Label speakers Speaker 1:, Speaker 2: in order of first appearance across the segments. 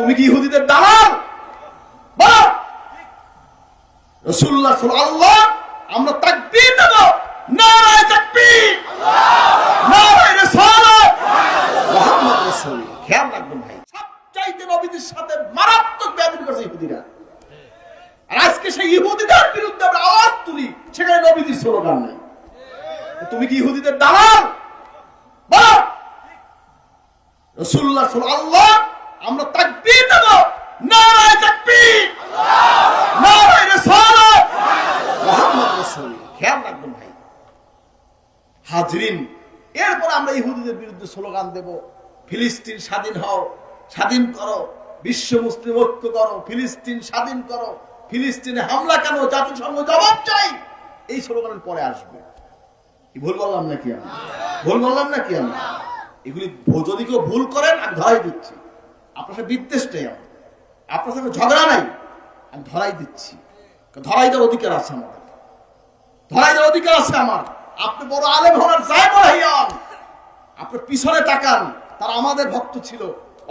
Speaker 1: তুমি কি ইহুদিদের দালাল? বলো। রাসূলুল্লাহ সাল্লাল্লাহু আমরা তাকবীর দেব, নারায়ে তাকবীর, নারায়ে রিসালাত, মুহাম্মদ রাসূলুল্লাহ। খেয়াল রাখবেন ভাই, সবচাইতে নবীদের সাথে মারাত্মক বেয়াদবি করেছে ইহুদিরা। আর আজকে সেই ইহুদিদের বিরুদ্ধে আমরা আওয়াজ তুলি, সেখানে নবীদের স্লোগান নাই। তুমি কি ইহুদিদের দালাল? বলো। রাসূলুল্লাহ সাল্লাল্লাহু আমরা তাকবীর দেব, নারায়ে তাকবীর, নারায়ে রিসালাত, মুহাম্মদ রাসূলুল্লাহ। খেয়াল রাখবেন ভাই। হাজরিন, এরপর আমরা ইহুদিদের বিরুদ্ধে স্লোগান দেব, ফিলিস্তিন স্বাধীন হও, স্বাধীন করো, বিশ্ব মুসলিম ঐক্য করো, ফিলিস্তিন স্বাধীন করো, ফিলিস্তিনে হামলা কেন, জাতিসংঘ জবাব চাই। এই স্লোগানের পরে আসবে। কি ভুল বললাম নাকি আমি? ভুল বললাম নাকি আমি? এগুলি যদি কেউ ভুল করেন আমি ধরাই দিচ্ছি। আপনার সাথে বিদ্বেষ নেই আমার, আপনার সাথে ঝগড়া নাই, আমি ধরাই দিচ্ছি। ধরাই দেওয়ার অধিকার আছে আমার, ধরাই দেওয়ার অধিকার আছে আমার। আপনি বড় আলেম হওয়ার যায় বড় হইয়ান, আপনি পিছনে তাকান, তারা আমাদের ভক্ত ছিল,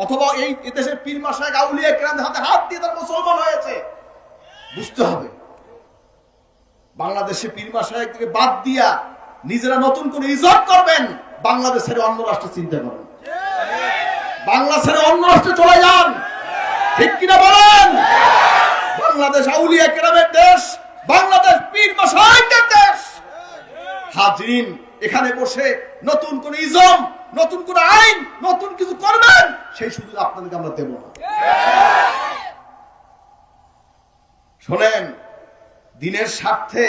Speaker 1: অথবা এই দেশের পীর মাশায়েখ আউলিয়া কেরামদের হাতে হাত দিয়ে তারা মুসলমান হয়েছে। বুঝতে হবে, বাংলাদেশে পীর মাশায়েখকে বাদ দিয়া নিজেরা নতুন কোন ইজ্জত করবেন, বাংলাদেশ ছেড়ে অন্য রাষ্ট্র চিন্তা করেন, বাংলা ছেড়ে অন্য রাষ্ট্রে চলে যান। ঠিক কিনা বলেন? বাংলাদেশ আউলিয়া কেরামের দেশ, বাংলাদেশ পীর মাশায়েখদের দেশ। হাজরিন, এখানে বসে নতুন কোন ইজম, নতুন কোন আইন, নতুন কিছু করবেন, সেই সুযোগ আপনাদেরকে আমরা দেব না। শোনেন, দিনের স্বার্থে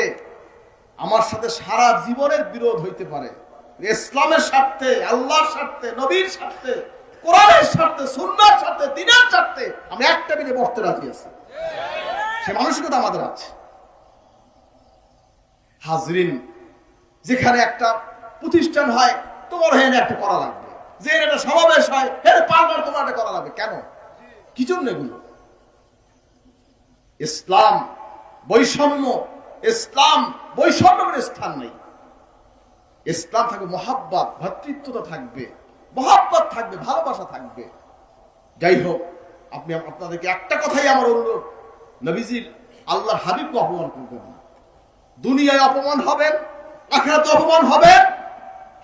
Speaker 1: আমার সাথে সারা জীবনের বিরোধ হইতে পারে, ইসলামের স্বার্থে, আল্লাহর স্বার্থে, নবীর স্বার্থে, কোরআনের স্বার্থে, সুন্নাহর স্বার্থে, দ্বীনের স্বার্থে আমরা এক টেবিলে বসতে রাজি আছি। সে মানসিকতা আমাদের আছে। হাজরিন, যেখানে একটা প্রতিষ্ঠান হয়, তোমার হেন একটা করা লাগবে, যে একটা সমাবেশ হয়, হেন পারবার তোমার একটা করা লাগবে। কেন? কি জন্য এগুলো? ইসলাম বৈষম্য, ইসলাম বৈষম্যের স্থান নেই। ইসলাম থাকবে মহাব্বত, ভ্রাতৃত্বতা থাকবে, মহাব্বত থাকবে, ভালোবাসা থাকবে। যাই হোক, আপনি আপনাদেরকে একটা কথাই আমার অনুরোধ, নবীজির আল্লাহর হাবিবকে অপমান করবেন না। দুনিয়ায় অপমান হবেন, আখিরাতে অপমান হবেন,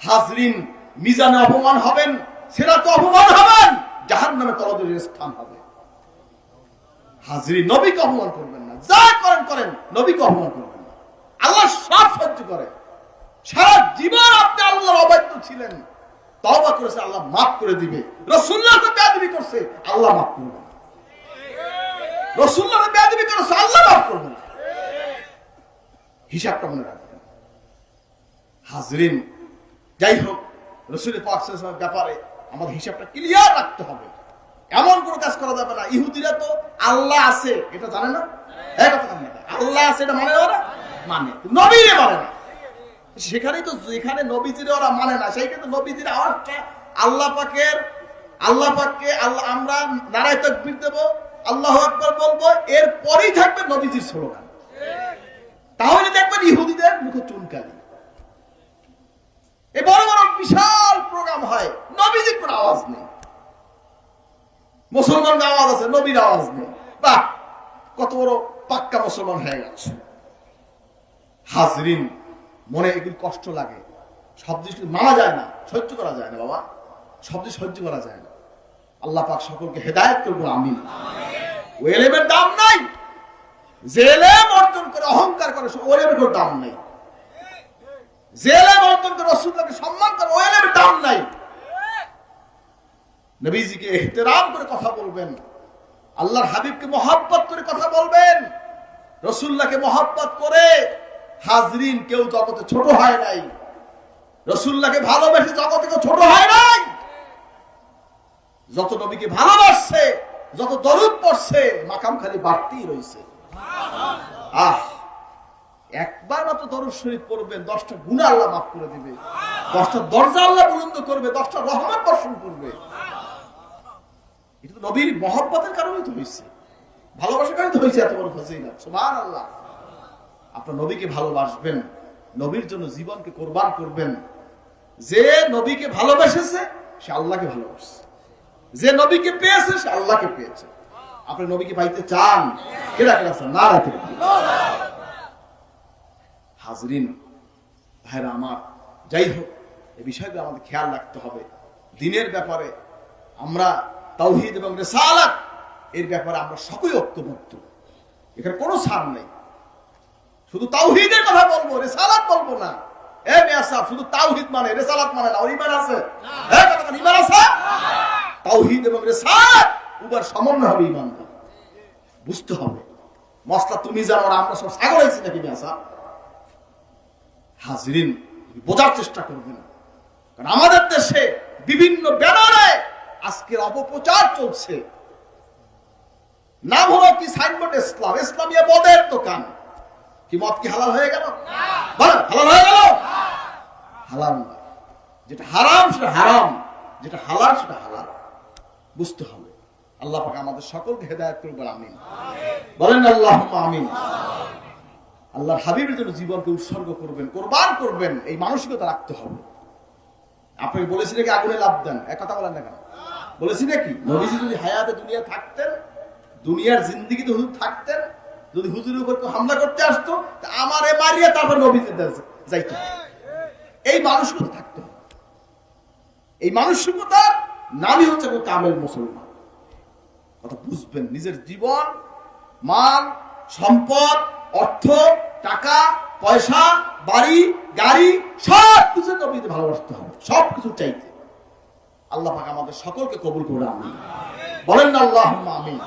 Speaker 1: হাজরিন মিজানে অপমান হবেন, সিরাতে অপমান হবেন, জাহান্নামে তলদেশের স্থান হবে। হাজরিন, নবীকে অপমান করবেন না, যা করেন করেন, নবীকে অপমান করবেন না। আল্লাহ সব সহ্য করে। সারা জীবন আপনি আল্লাহর অবাধ্য ছিলেন, তওবা করেছে, আল্লাহ মাফ করে দিবে। রাসূলুল্লাহকে বেয়াদবি করছে, আল্লাহ মাফ করবে না। রাসূলুল্লাহকে বেয়াদবি করেছে, আল্লাহ মাফ করবে না। হিসাবটা মনে রাখবেন। হাজরিন, যাই হোক, রাসূল পাক সাল্লাল্লাহু আলাইহি ওয়াসাল্লামের ব্যাপারে আমাদের হিসাবটা ক্লিয়ার রাখতে হবে। এমন কোন কাজ করা যাবে না। ইহুদিরা তো আল্লাহ আছে এটা জানে না, আল্লাহ আছে এটা মানে ওরা মানে, নবীরে মানে না। সেখানেই তো, যেখানে নবীজিরে ওরা মানে না, সেইখানে তো নবীজির আওয়াজটা আল্লাহ পাককে আল্লাহ, আমরা নারায়ে তাকবীর দেব, আল্লাহু আকবার বলবো, এরপরেই থাকবে নবীজির স্লোগান। তাহলে দেখবেন ইহুদিদের মুখে চুনকালি। এই বড় বড় বিশাল প্রোগ্রাম হয়, নবীজির কোনো আওয়াজ নেই, মুসলমানের আওয়াজ আছে, নবীর আওয়াজ নেই। বাহ, কত বড় পাক্কা মুসলমান হয়ে গেছে। হাজরিন, মনে এগুলি কষ্ট লাগে, সব জিনিস মানা যায় না, সহ্য করা যায় না বাবা, সব জিনিস সহ্য করা যায় না। আল্লাহ পাক সকলকে হেদায়েত করবো, আমিন। ওই এলেমের দাম নাই, যে এলেম অর্জন করে অহংকার করে, ওই এলেমের কোনো দাম নাই। যে এলেম অর্জন করে রাসূলুল্লাহকে সম্মান করে, ওই এলেমের দাম নাই। নবীজিকে ইহতিরাম করে কথা বলবেন, আল্লাহর হাবিবকে মহব্বত করে কথা বলবেন, রাসূলুল্লাহকে মহব্বত করে। হাজরিন, কেউ জগতে ছোট হয় নাই, রাসূলুল্লাহকে ভালোবেসে জগতে কেউ ছোট হয় নাই। যত নবীকে ভালোবাসছে, যত দরুদ পড়ছে, মাকাম খালি বাড়তেই রয়েছে। একবার মাত্র দরুদ শরীফ পড়বেন, 10টা গুনাহ আল্লাহ মাফ করে দিবে, 10টা দরজা আল্লাহ বুলন্দ করবে, 10টা রহমত বর্ষণ করবে। এটা তো নবীর মহব্বতের কারণেই তো হয়েছে, ভালোবাসার কারণে তো হয়েছে এত বড় ফজিলত। সুবহানাল্লাহ। আপনার নবীকে ভালোবাসবেন, নবীর জন্য জীবনকে কোরবান করবেন। যে নবীকে ভালোবেসেছে সে আল্লাহকে ভালোবাসে। যে নবীকে পেয়েছে সে আল্লাহকে পেয়েছে। আপনি নবীকে পাইতে চান? কেডা কেডা চান? না রাখে হাজরিন ভাইরা আমার, যাই হোক এই বিষয়গুলো আমাদের খেয়াল রাখতে হবে। দিনের ব্যাপারে আমরা তাওহীদ এবং রিসালাত এর ব্যাপারে আমরা সকলেই ঐক্যবদ্ধ, এখানে কোনো ছাড় নেই। শুধু তাওহীদের কথা বলবো, রিসালাত বলবো না। এ মিয়া সাহেব, শুধু তাওহীদ মানে রিসালাত মানে না, ওর ঈমান আছে? হ্যাঁ কথা বলেন, ঈমান আছে? তাওহীদ এবং রিসালাত উভয়ের সমন্বয় হবে ঈমান। বুঝতে হবে মশলা তুমি জানো আর আমরা সব সাগর হয়েছি নাকি মিয়া সাহেব? হাজরিন বোঝার চেষ্টা করবেন, কারণ আমাদের দেশে বিভিন্ন ব্যানারে আজকের অপপ্রচার চলছে। নাম হলো কি সাইনবোর্ড ইসলাম, ইসলামিয়া মদের দোকান। কি মদ কি হালাল হয়ে গেল? বলেন হালাল হয়ে গেল? হালাল না, যেটা হারাম সেটা হারাম, যেটা হালাল সেটা হালাল। বুঝতে হবে। আল্লাহ পাক আমাদের সকলকে হেদায়েত করবেন, আমিন বলেন আল্লাহুম্মা আমিন। আল্লাহর হাবিবের জন্য জীবনকে উৎসর্গ করবেন, কোরবান করবেন, এই মানসিকতা রাখতে হবে। আপনি বলেছি নাকি আগুনে লাভ দেন? এক কথা বলেন না কেন? বলেছি নাকি নবীজি যদি হায়াতে দুনিয়া থাকতেন, দুনিয়ার জিন্দেগিতে হুজুর থাকতেন, যদি হুজুরের উপর কেউ হামলা করতে আসতো তা আমারে মারিয়ে তারপর নবীজি যাইতো। এই মানসিকতা থাকতে হবে। এই মানসিকতার নামই হচ্ছে কামেল মুসলমান। কথা বুঝবেন। নিজের জীবন, মাল, সম্পদ, অর্থ, টাকা, পয়সা, বাড়ি, গাড়ি সব কিছু নবীকে ভালোবাসতে হবে, সব কিছু চাইতে। আল্লাহ পাক আমাদের সকলকে কবুল করে, আমিন বলেন না আল্লাহুম্মা আমিন।